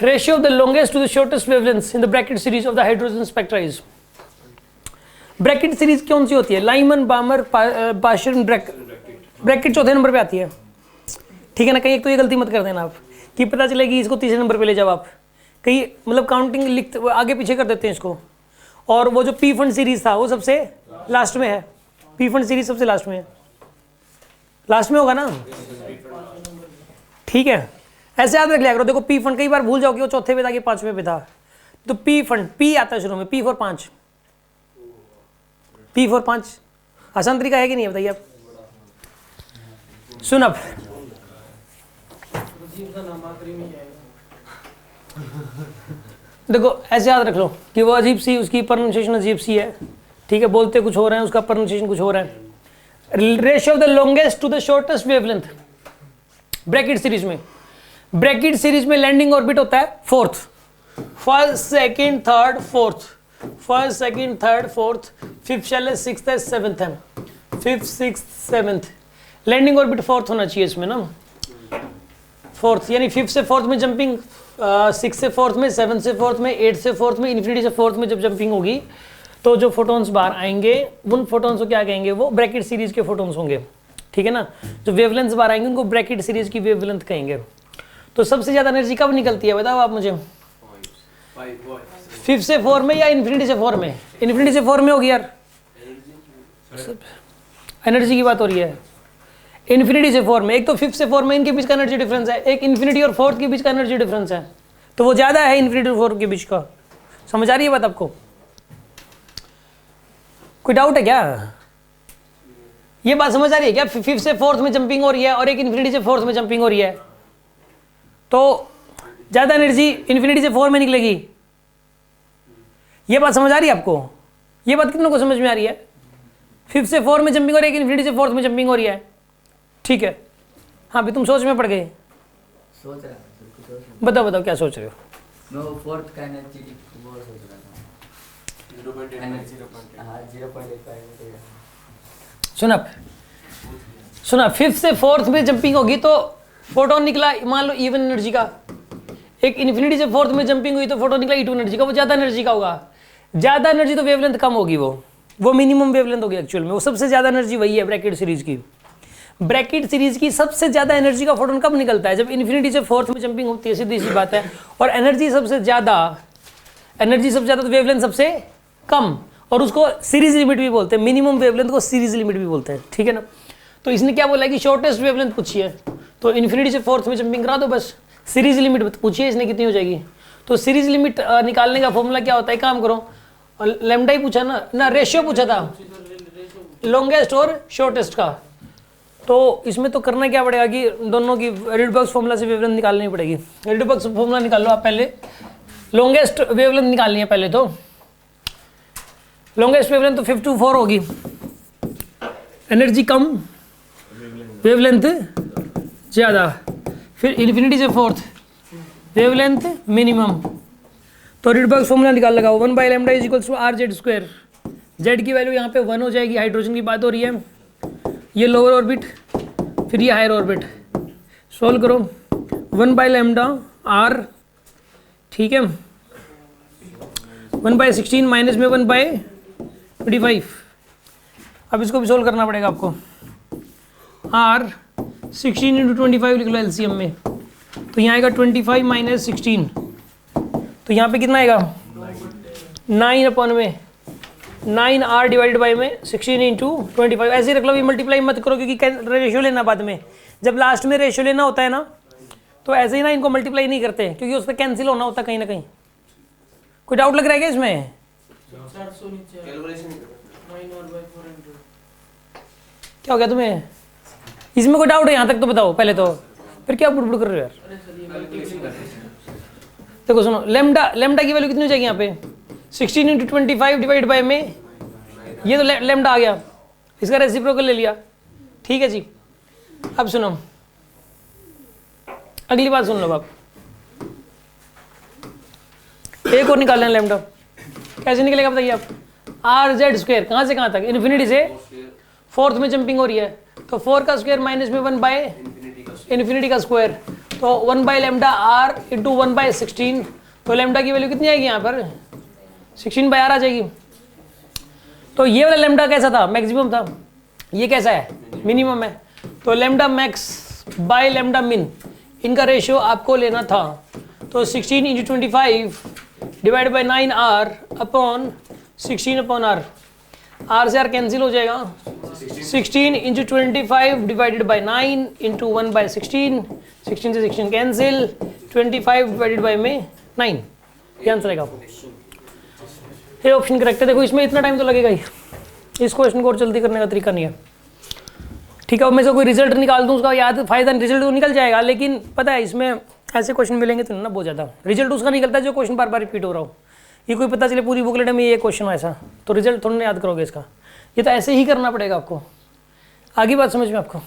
Ratio of the longest to the shortest wavelength in the Brackett series of the hydrogen spectra is. Brackett series कौन सी होती है? Lyman, Balmer, Paschen, Brackett चौथे number पे आती है, ठीक है ना। कहीं एक तो ये गलती मत कर देना आप कि पता चलेगी इसको तीसरे नंबर पे ले जाओ आप, कहीं मतलब काउंटिंग लिखते आगे पीछे कर देते हैं इसको। और वो जो पी फंड सीरीज था वो सबसे लास्ट में है, पी फंड सीरीज सबसे लास्ट में है, लास्ट में होगा ना, ठीक है। ऐसे याद रख लिया करो। देखो पी फंड कई बार भूल जाओ कि वो चौथे पे था कि पांचवें पे था, तो पी फंड पी आता है शुरू में, पी फॉर 5, पी फॉर 5 आसान तरीका है कि नहीं बताइए आप। सुन अब देखो ऐसे याद रख लो कि वो अजीब सी, उसकी प्रोनाउंसिएशन अजीब सी है, ठीक है, बोलते कुछ हो रहे हैं, उसका प्रोनाउंसिएशन कुछ हो रहा है। Ratio of the longest to the shortest wavelength Brackett series में, ब्रैकेट सीरीज में लैंडिंग ऑर्बिट होता है fourth, first second third fourth, first second third fourth, fifth चले सिक्स्थ है सेवंथ है, fifth sixth seventh, landing orbit fourth होना चाहिए इसमें ना, फोर्थ, यानी फिफ्थ से फोर्थ में जंपिंग, सिक्स से फोर्थ में, सेवन से फोर्थ में, एट से फोर्थ में, इन्फिनिटी से फोर्थ में जब जंपिंग होगी तो जो फोटोन्स बाहर आएंगे उन फोटोन्स को क्या कहेंगे? वो ब्रैकेट सीरीज के फोटोन्स होंगे, ठीक है ना। जो वेवलेंथ्स बाहर आएंगे उनको ब्रैकेट सीरीज की वेवलेंथ कहेंगे। तो सबसे ज्यादा एनर्जी कब निकलती है बताओ आप मुझे? फिफ्थ से फोर में या इन्फिनिटी से फोर में? इन्फिनिटी से फोर में होगी यार, एनर्जी की बात हो रही है। इन्फिनिटी से फोर में, एक तो फिफ्थ से फोर में इनके बीच का एनर्जी डिफरेंस है, एक इन्फिनिटी और फोर्थ के बीच का एनर्जी डिफरेंस है, तो वो ज्यादा है इन्फिनिटी और फोर्थ के बीच का। समझ आ रही है बात आपको? कोई डाउट है क्या? ये बात समझ आ रही है क्या? फिफ्थ से फोर्थ में जंपिंग हो रही है और एक इन्फिनिटी से फोर्थ में जंपिंग हो रही है, तो ज्यादा एनर्जी इन्फिनिटी से फोर में निकलेगी। ये बात समझ आ रही है आपको? ये बात कितनों को समझ में आ रही है? फिफ्थ से फोर में जंपिंग हो रही है, एक इन्फिनिटी से फोर्थ में जंपिंग हो रही है, ठीक है। हाँ भी तुम सोच में पड़ गए, सोच रहा था, बताओ बताओ क्या सोच रहे हो? मैं वो फोर्थ का एनर्जी वो सोच रहा था, 0.85। सुना फिफ्थ से फोर्थ में जंपिंग होगी तो फोटोन निकला मान लो इवन एनर्जी का, एक इन्फिनिटी से फोर्थ में जंपिंग हुई तो फोटोन निकला E2 एनर्जी का, वो ज्यादा एनर्जी का होगा। ज्यादा एनर्जी तो वेवलेंथ कम होगी, वो मिनिमम वेवलेंथ होगी एक्चुअल में, वो सबसे ज्यादा एनर्जी वही है ब्रैकेट सीरीज की। ब्रैकेट सीरीज की सबसे ज्यादा एनर्जी का फोटोन कब निकलता है? जब इन्फिनिटी से फोर्थ में जंपिंग होती है, सीधी सी बात है। और एनर्जी सबसे ज्यादा तो वेवलेंथ सबसे कम, और उसको सीरीज लिमिट भी बोलते हैं, मिनिमम वेवलेंथ को सीरीज लिमिट भी बोलते हैं, ठीक है ना। तो इसने क्या बोला कि शॉर्टेस्ट वेवलेंथ पूछी है, तो इन्फिनिटी से फोर्थ में जंपिंग करा दो बस। सीरीज लिमिट पूछिए इसने कितनी हो जाएगी, तो सीरीज लिमिट निकालने का फॉर्मूला क्या होता है? काम करो, लैम्डा ही पूछा ना, रेशियो पूछा था लॉन्गेस्ट और शॉर्टेस्ट का। तो इसमें तो करना क्या पड़ेगा कि दोनों की रिडबर्ग्स फॉर्मूला से वेवलेंथ निकालनी पड़ेगी। रिडबर्ग्स फॉर्मूला निकाल लो आप पहले, लॉन्गेस्ट वेवलेंथ निकालनी है पहले। तो लॉन्गेस्ट वेवलेंथ तो 5 to 4 होगी, एनर्जी कम वेवलेंथ ज़्यादा, फिर इन्फिनिटी से फोर्थ वेवलेंथ मिनिमम। तो रिडबर्ग्स फॉर्मूला निकाल लगाओ, 1/λ = RZ²। जेड की वैल्यू यहाँ पे 1 हो जाएगी, हाइड्रोजन की बात हो रही है। ये लोअर ऑर्बिट, फिर ये हायर ऑर्बिट, सोल्व करो। 1/λ R, ठीक है, 1/16 माइनस में 1/25। अब इसको भी सोल्व करना पड़ेगा आपको। R 16 × 25 लिख लो एलसीएम में, तो यहाँ आएगा 25 - 16, तो यहाँ पे कितना आएगा 9/9R डिवाइडेड बाई में 16 × 25। ऐसे ही रख लो, ये मल्टीप्लाई मत करो क्योंकि रेशियो लेना बाद में, जब लास्ट में रेशियो लेना होता है ना तो ऐसे ही ना इनको मल्टीप्लाई नहीं करते क्योंकि उससे कैंसिल होना होता है कहीं ना कहीं। कोई डाउट लग रहा है क्या इसमें? क्या हो गया तुम्हें? इसमें कोई डाउट है यहाँ तक तो बताओ पहले तो, फिर क्या बुड़बुड़ कर रहे हो यार? देखो सुनो, लेमडा की वैल्यू कितनी हो जाएगी यहाँ पे 16 × 25 डिवाइड बाय में, ये तो लेमडा आ गया, इसका रेसिप्रोकल ले लिया, ठीक है जी। अब सुनो अगली बात सुन लो आप, एक और निकालना है लेमडा, कैसे निकलेगा बताइए आप? RZ² कहाँ से कहाँ तक? इन्फिनिटी से फोर्थ में जंपिंग हो रही है, तो 4 का स्क्वायर माइनस में 1 बाय इन्फिनिटी का स्क्वायर, तो 1/λr इंटू 1/16, तो लैम्डा की वैल्यू कितनी आएगी यहाँ पर 16/r आ जाएगी। तो ये वाला लैम्डा कैसा था, मैक्सिमम था, ये कैसा है, मिनिमम है। तो लैम्डा मैक्स बाय लैम्डा मिन, इनका रेशियो आपको लेना था। तो 16 into 25 divide by 9r upon 16/r, r से r कैंसिल हो जाएगा। 16 इंटू 25 डिवाइडेड बाई 9 इंटू 1/16, 16 से 16 कैंसिल, 25 डिवाइडेड बाई में 9, ये आंसर आएगा। ये ऑप्शन करेक्ट है। देखो इसमें इतना टाइम तो लगेगा ही, इस क्वेश्चन को और जल्दी करने का तरीका नहीं है। ठीक है, अब मैं से कोई रिजल्ट निकाल दूँ उसका याद फायदा, रिजल्ट तो निकल जाएगा, लेकिन पता है इसमें ऐसे क्वेश्चन मिलेंगे तो ना बहुत ज़्यादा रिजल्ट उसका निकलता है जो क्वेश्चन बार बार रिपीट हो रहा हो। ये कोई पता चले पूरी बुकलेट में ये क्वेश्चन ऐसा, तो रिजल्ट थोड़ा याद करोगे इसका। ये तो ऐसे ही करना पड़ेगा आपको। आगे बात समझ में आपको।